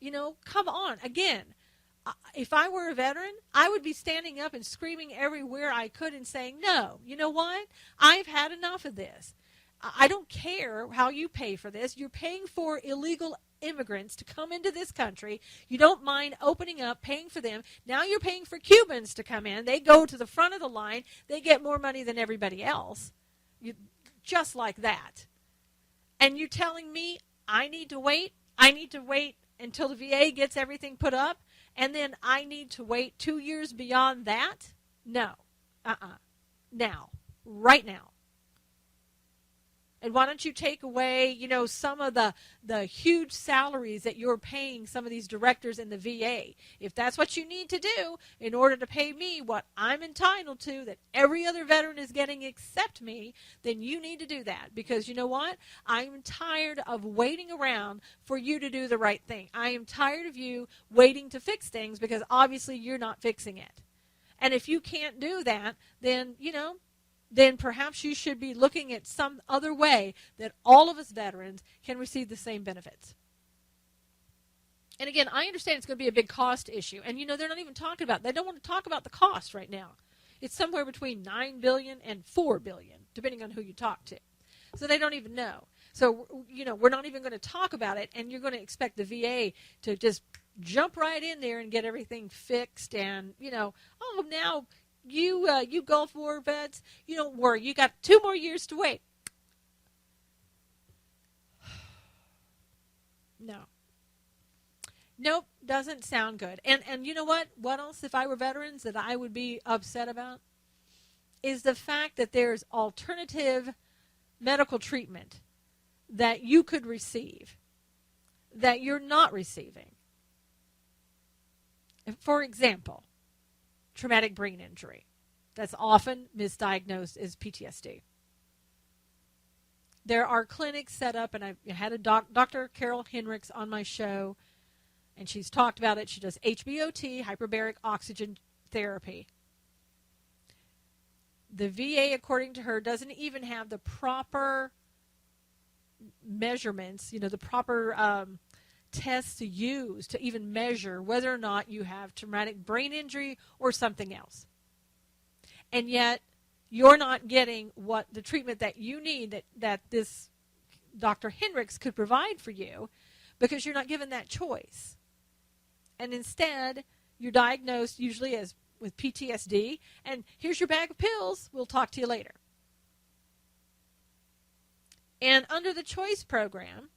You know, come on. Again, if I were a veteran, I would be standing up and screaming everywhere I could and saying, no, you know what? I've had enough of this. I don't care how you pay for this. You're paying for illegal immigrants to come into this country. You don't mind opening up, paying for them. Now you're paying for Cubans to come in. They go to the front of the line. They get more money than everybody else. Just like that. And you're telling me I need to wait? I need to wait until the VA gets everything put up? And then I need to wait 2 years beyond that? No. Now. Right now. And why don't you take away, you know, some of the huge salaries that you're paying some of these directors in the VA? If that's what you need to do in order to pay me what I'm entitled to, that every other veteran is getting except me, then you need to do that. Because you know what? I'm tired of waiting around for you to do the right thing. I am tired of you waiting to fix things because obviously you're not fixing it. And if you can't do that, then, you know, then perhaps you should be looking at some other way that all of us veterans can receive the same benefits. And again, I understand it's going to be a big cost issue. And, you know, they're not even talking about, they don't want to talk about the cost right now. It's somewhere between $9 billion and $4 billion, depending on who you talk to. So they don't even know. So, you know, we're not even going to talk about it, and you're going to expect the VA to just jump right in there and get everything fixed and, you know, oh, now you Gulf War vets, you don't worry. You got 2 more years to wait. No. Nope, doesn't sound good. And you know what? What else, if I were veterans, that I would be upset about? Is the fact that there's alternative medical treatment that you could receive that you're not receiving. For example, traumatic brain injury. That's often misdiagnosed as PTSD. There are clinics set up, and I had a Dr. Carol Henricks on my show, and she's talked about it. She does HBOT, hyperbaric oxygen therapy. The VA, according to her, doesn't even have the proper measurements, you know, the proper tests to use to even measure whether or not you have traumatic brain injury or something else. And yet, you're not getting what the treatment that you need that this Dr. Henricks could provide for you because you're not given that choice. And instead, you're diagnosed usually as with PTSD, and here's your bag of pills. We'll talk to you later. And under the choice program,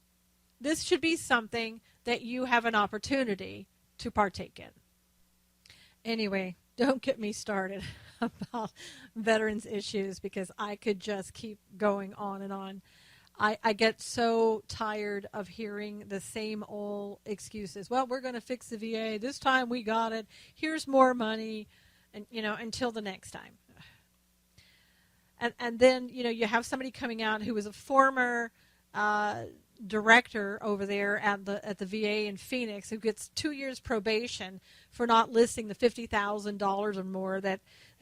this should be something that you have an opportunity to partake in. Anyway, don't get me started about veterans issues because I could just keep going on and on. I get so tired of hearing the same old excuses. Well, we're going to fix the VA. This time we got it. Here's more money, and you know, until the next time. And then, you know, you have somebody coming out who was a former director over there at the VA in Phoenix who gets 2 years probation for not listing the $50,000 or more that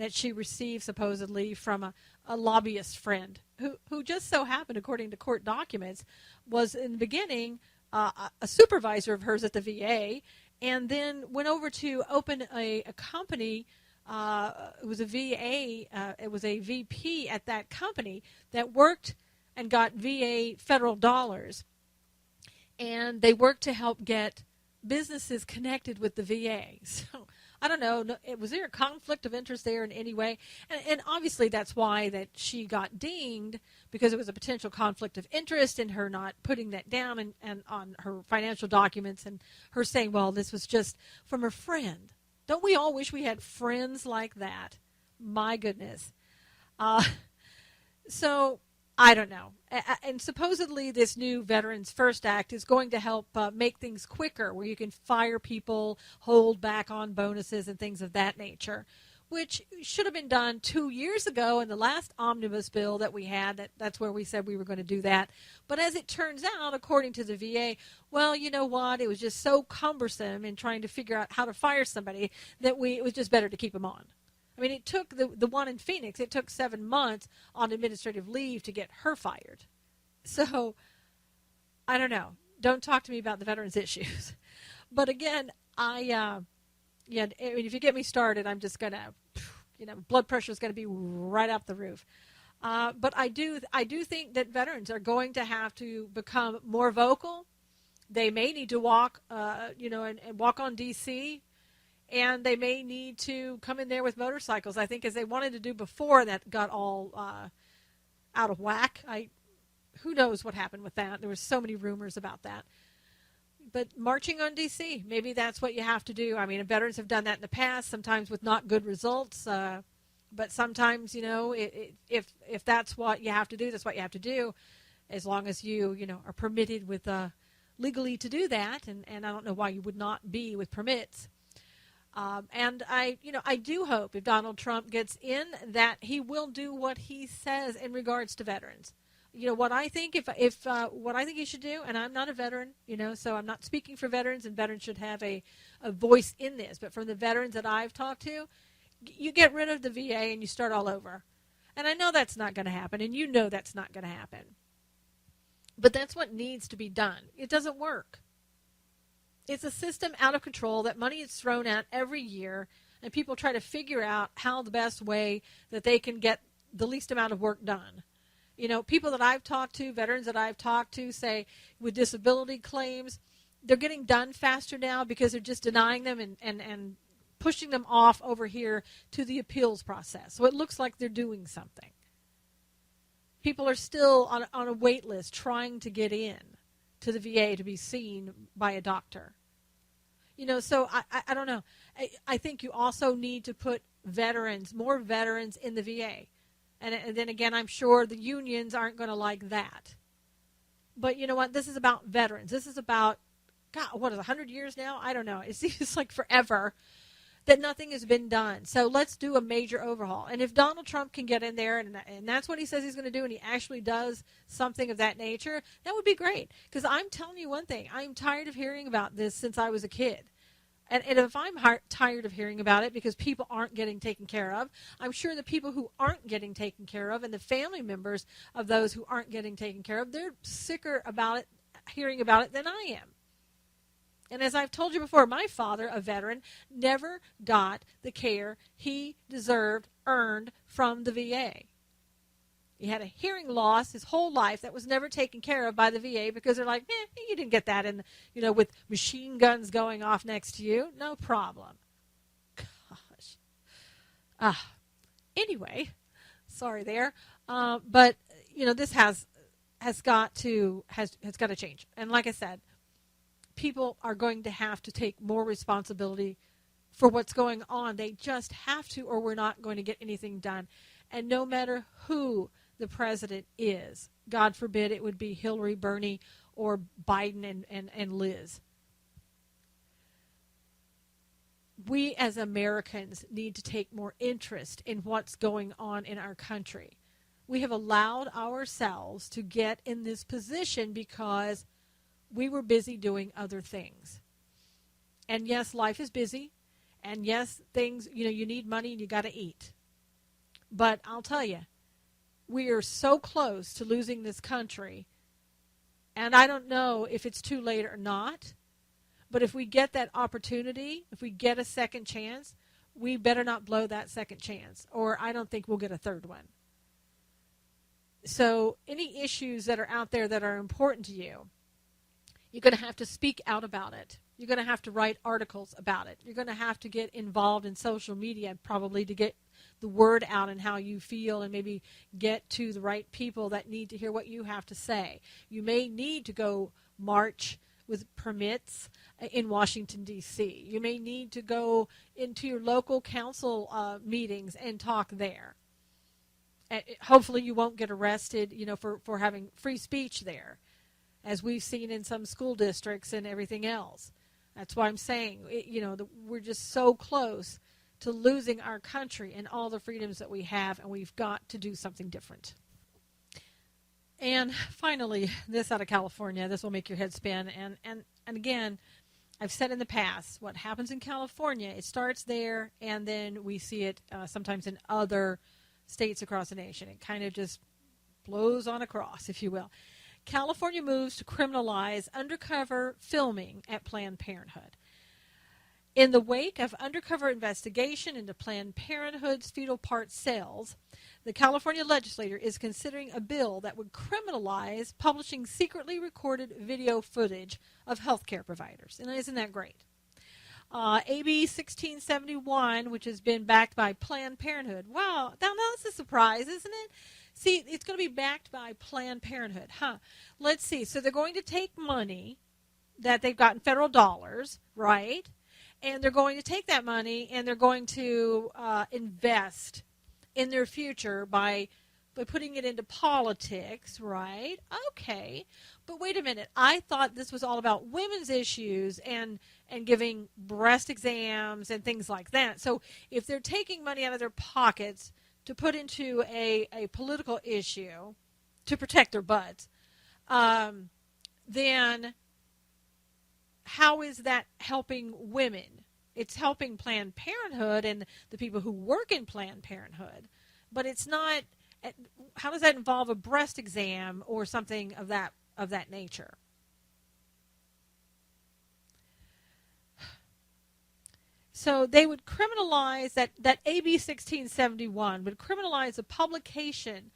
she received supposedly from a lobbyist friend who just so happened, according to court documents, was in the beginning a supervisor of hers at the VA, and then went over to open a company. It was a VA. It was a VP at that company that worked and got VA federal dollars, and they worked to help get businesses connected with the VA. So I don't know. Was there a conflict of interest there in any way? And obviously that's why that she got dinged, because it was a potential conflict of interest in her not putting that down and on her financial documents, and her saying, well, this was just from her friend. Don't we all wish we had friends like that? My goodness. So I don't know. And supposedly this new Veterans First Act is going to help make things quicker, where you can fire people, hold back on bonuses and things of that nature, which should have been done 2 years ago in the last omnibus bill that we had. That's where we said we were going to do that. But as it turns out, according to the VA, well, you know what? It was just so cumbersome in trying to figure out how to fire somebody that it was just better to keep them on. I mean, it took the one in Phoenix, it took 7 months on administrative leave to get her fired. So, I don't know. Don't talk to me about the veterans' issues. But again, if you get me started, I'm just going to, blood pressure is going to be right up the roof. But I do think that veterans are going to have to become more vocal. They may need to walk, and walk on D.C., and they may need to come in there with motorcycles, I think, as they wanted to do before that got all out of whack. Who knows what happened with that? There were so many rumors about that. But marching on D.C., maybe that's what you have to do. I mean, veterans have done that in the past, sometimes with not good results. But sometimes, if that's what you have to do, that's what you have to do, as long as you are permitted with legally to do that. And I don't know why you would not be with permits. And I do hope if Donald Trump gets in that he will do what he says in regards to veterans. What I think what I think he should do, and I'm not a veteran, so I'm not speaking for veterans, and veterans should have a voice in this. But from the veterans that I've talked to, you get rid of the VA and you start all over. And I know that's not going to happen, and that's not going to happen. But that's what needs to be done. It doesn't work. It's a system out of control that money is thrown at every year, and people try to figure out how the best way that they can get the least amount of work done. People that I've talked to, veterans that I've talked to, say with disability claims, they're getting done faster now because they're just denying them and pushing them off over here to the appeals process. So it looks like they're doing something. People are still on a wait list trying to get in to the VA to be seen by a doctor. So I don't know. I think you also need to put more veterans in the VA. And then again, I'm sure the unions aren't going to like that. But you know what? This is about veterans. This is about, God, what is it, 100 years now? I don't know. It seems like forever that nothing has been done. So let's do a major overhaul. And if Donald Trump can get in there and that's what he says he's going to do, and he actually does something of that nature, that would be great. Because I'm telling you one thing. I'm tired of hearing about this since I was a kid. And if I'm tired of hearing about it because people aren't getting taken care of, I'm sure the people who aren't getting taken care of and the family members of those who aren't getting taken care of, they're sicker about it, hearing about it than I am. And as I've told you before, my father, a veteran, never got the care he deserved, earned from the VA. He had a hearing loss his whole life that was never taken care of by the VA because they're like, you didn't get that in, with machine guns going off next to you. No problem. Gosh. Anyway, sorry there. But, this has got to change. And like I said, people are going to have to take more responsibility for what's going on. They just have to, or we're not going to get anything done. And no matter who the president is, God forbid it would be Hillary, Bernie, or Biden and Liz. We as Americans need to take more interest in what's going on in our country. We have allowed ourselves to get in this position because we were busy doing other things. And yes, life is busy. And yes, things, you need money and you got to eat. But I'll tell you, we are so close to losing this country, and I don't know if it's too late or not, but if we get that opportunity, if we get a second chance, we better not blow that second chance, or I don't think we'll get a third one. So any issues that are out there that are important to you, you're going to have to speak out about it. You're going to have to write articles about it. You're going to have to get involved in social media probably to get the word out and how you feel and maybe get to the right people that need to hear what you have to say. You may need to go march with permits in Washington, D.C. You may need to go into your local council meetings and talk there. Hopefully you won't get arrested, for having free speech there, as we've seen in some school districts and everything else. That's why I'm saying, we're just so close to losing our country and all the freedoms that we have, and we've got to do something different. And finally, this out of California, this will make your head spin. And again, I've said in the past, what happens in California, it starts there, and then we see it sometimes in other states across the nation. It kind of just blows on across, if you will. California moves to criminalize undercover filming at Planned Parenthood. In the wake of undercover investigation into Planned Parenthood's fetal part sales, the California legislature is considering a bill that would criminalize publishing secretly recorded video footage of healthcare providers. And isn't that great? AB 1671, which has been backed by Planned Parenthood. Wow, now that's a surprise, isn't it? See, it's going to be backed by Planned Parenthood. Let's see. So they're going to take money that they've got in federal dollars, right? And they're going to take that money and they're going to invest in their future by putting it into politics, right? Okay. But wait a minute. I thought this was all about women's issues and giving breast exams and things like that. So if they're taking money out of their pockets to put into a political issue to protect their butts, then how is that helping women? It's helping Planned Parenthood and the people who work in Planned Parenthood, but it's not. How does that involve a breast exam or something of that nature? So they would criminalize that AB 1671 would criminalize the publication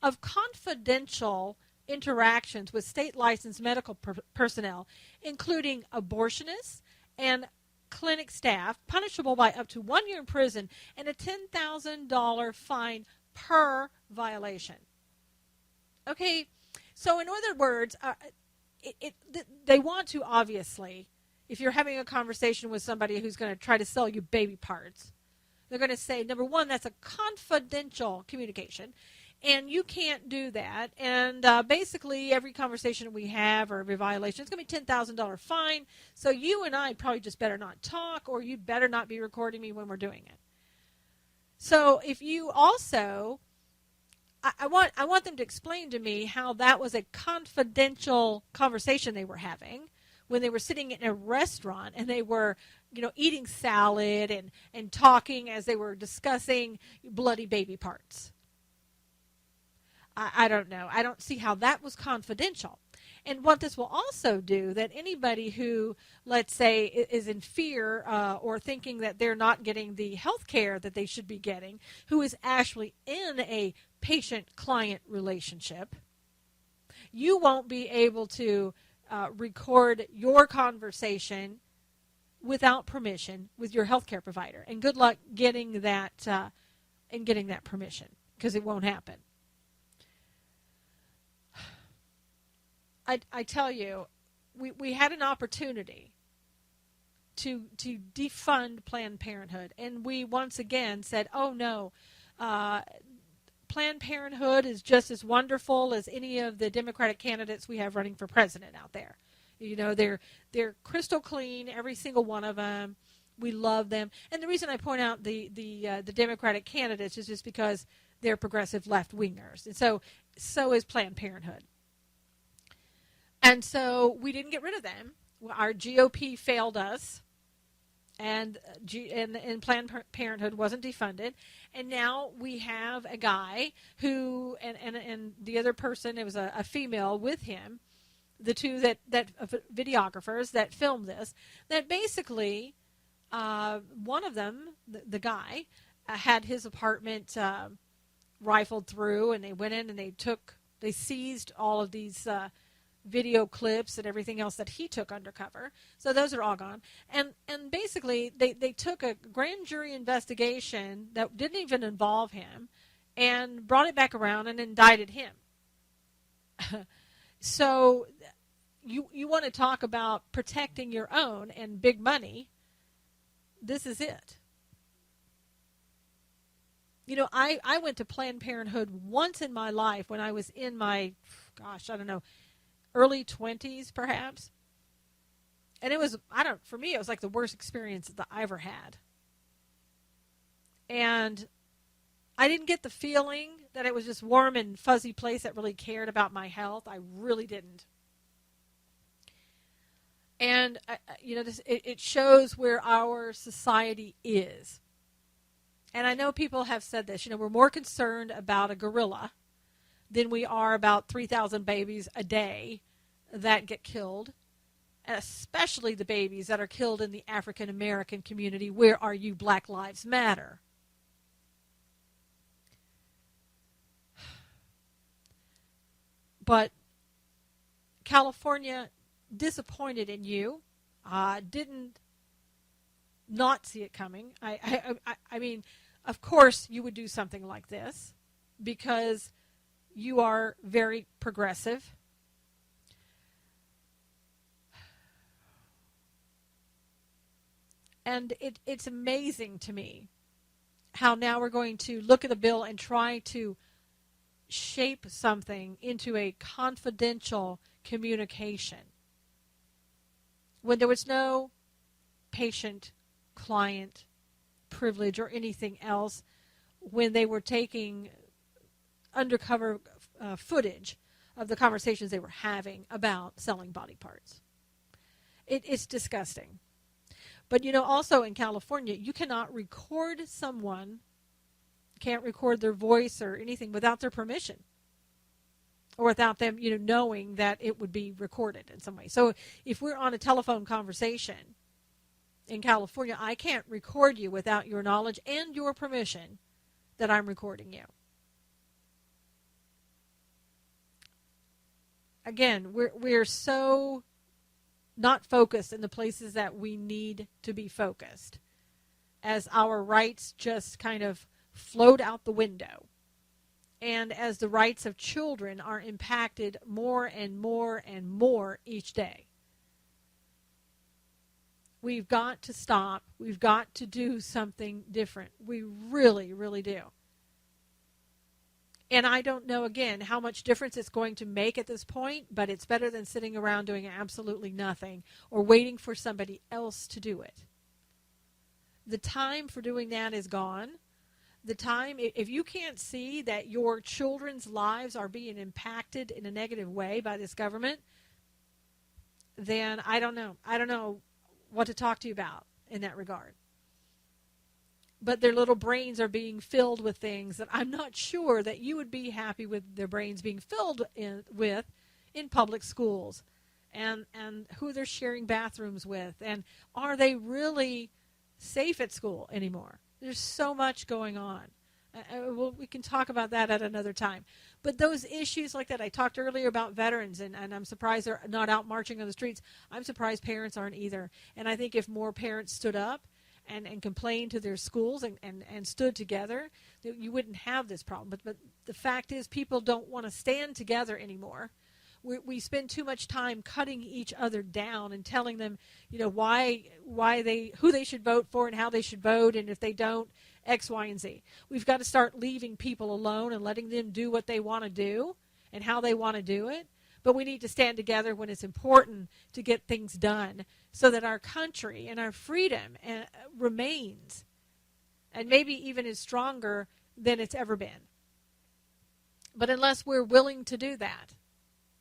of confidential interactions with state licensed medical personnel, including abortionists and clinic staff, punishable by up to 1 year in prison and a $10,000 fine per violation. Okay, so in other words, they want to, obviously, if you're having a conversation with somebody who's going to try to sell you baby parts, they're going to say, number one, that's a confidential communication, and you can't do that. And basically, every conversation we have or every violation, it's going to be $10,000 fine. So you and I probably just better not talk, or you better not be recording me when we're doing it. So if you also, I want them to explain to me how that was a confidential conversation they were having when they were sitting in a restaurant and they were, eating salad and talking as they were discussing bloody baby parts. I don't know. I don't see how that was confidential. And what this will also do, that anybody who, let's say, is in fear or thinking that they're not getting the health care that they should be getting, who is actually in a patient-client relationship, you won't be able to record your conversation without permission with your health care provider. And good luck getting that permission, because it won't happen. I tell you, we had an opportunity to defund Planned Parenthood, and we once again said, oh no, Planned Parenthood is just as wonderful as any of the Democratic candidates we have running for president out there. They're crystal clean, every single one of them. We love them, and the reason I point out the Democratic candidates is just because they're progressive left wingers, and so is Planned Parenthood. And so we didn't get rid of them. Our GOP failed us, and Planned Parenthood wasn't defunded. And now we have a guy who, and the other person, it was a female with him, the two that videographers that filmed this, that basically one of them, the guy, had his apartment rifled through, and they went in and they seized all of these video clips and everything else that he took undercover. So those are all gone. And basically they took a grand jury investigation that didn't even involve him and brought it back around and indicted him. So you want to talk about protecting your own and big money. This is it. I went to Planned Parenthood once in my life when I was in my, early 20s, perhaps. And it was, for me, it was like the worst experience that I ever had. And I didn't get the feeling that it was this warm and fuzzy place that really cared about my health. I really didn't. And, it shows where our society is. And I know people have said this. We're more concerned about a gorilla than we are about 3,000 babies a day that get killed, and especially the babies that are killed in the African American community. Where are you, Black Lives Matter? But California, disappointed in you, didn't not see it coming. I mean, of course you would do something like this because you are very progressive. And it's amazing to me how now we're going to look at a bill and try to shape something into a confidential communication when there was no patient-client privilege or anything else, when they were taking undercover footage of the conversations they were having about selling body parts. It's disgusting. But, also in California, you cannot record someone, can't record their voice or anything without their permission or without them, knowing that it would be recorded in some way. So if we're on a telephone conversation in California, I can't record you without your knowledge and your permission that I'm recording you. Again, we're so not focused in the places that we need to be focused, as our rights just kind of float out the window, and as the rights of children are impacted more and more and more each day. We've got to stop. We've got to do something different. We really, really do. And I don't know, again, how much difference it's going to make at this point, but it's better than sitting around doing absolutely nothing or waiting for somebody else to do it. The time for doing that is gone. The time, if you can't see that your children's lives are being impacted in a negative way by this government, then I don't know. I don't know what to talk to you about in that regard. But their little brains are being filled with things that I'm not sure that you would be happy with their brains being filled with in public schools, and who they're sharing bathrooms with, and are they really safe at school anymore? There's so much going on. We can talk about that at another time. But those issues like that, I talked earlier about veterans, and I'm surprised they're not out marching on the streets. I'm surprised parents aren't either. And I think if more parents stood up and complained to their schools and stood together, you wouldn't have this problem. But the fact is, people don't want to stand together anymore. We spend too much time cutting each other down and telling them, who they should vote for and how they should vote, and if they don't, X, Y, and Z. We've got to start leaving people alone and letting them do what they want to do and how they want to do it. But we need to stand together when it's important to get things done so that our country and our freedom remains, and maybe even is stronger than it's ever been. But unless we're willing to do that,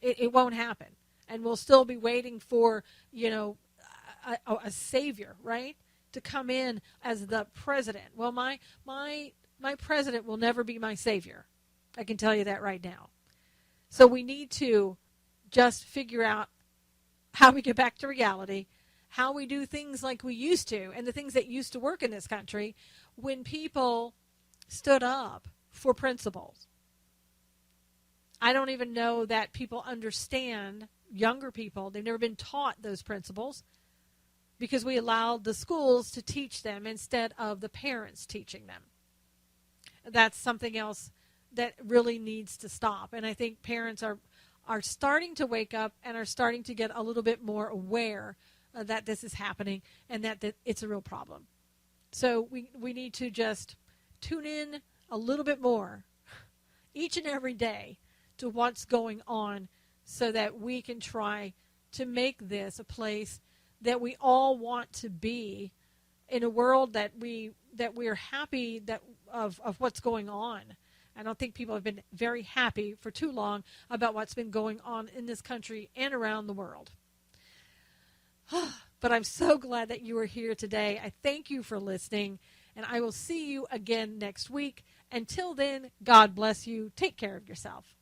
it won't happen. And we'll still be waiting for, a savior, right, to come in as the president. Well, my president will never be my savior. I can tell you that right now. So we need to just figure out how we get back to reality, how we do things like we used to, and the things that used to work in this country when people stood up for principles. I don't even know that people understand, younger people, they've never been taught those principles because we allowed the schools to teach them instead of the parents teaching them. That's something else that really needs to stop. And I think parents are starting to wake up and are starting to get a little bit more aware that this is happening and that it's a real problem. So we need to just tune in a little bit more each and every day to what's going on so that we can try to make this a place that we all want to be in a world that we're happy of what's going on. I don't think people have been very happy for too long about what's been going on in this country and around the world. But I'm so glad that you are here today. I thank you for listening, and I will see you again next week. Until then, God bless you. Take care of yourself.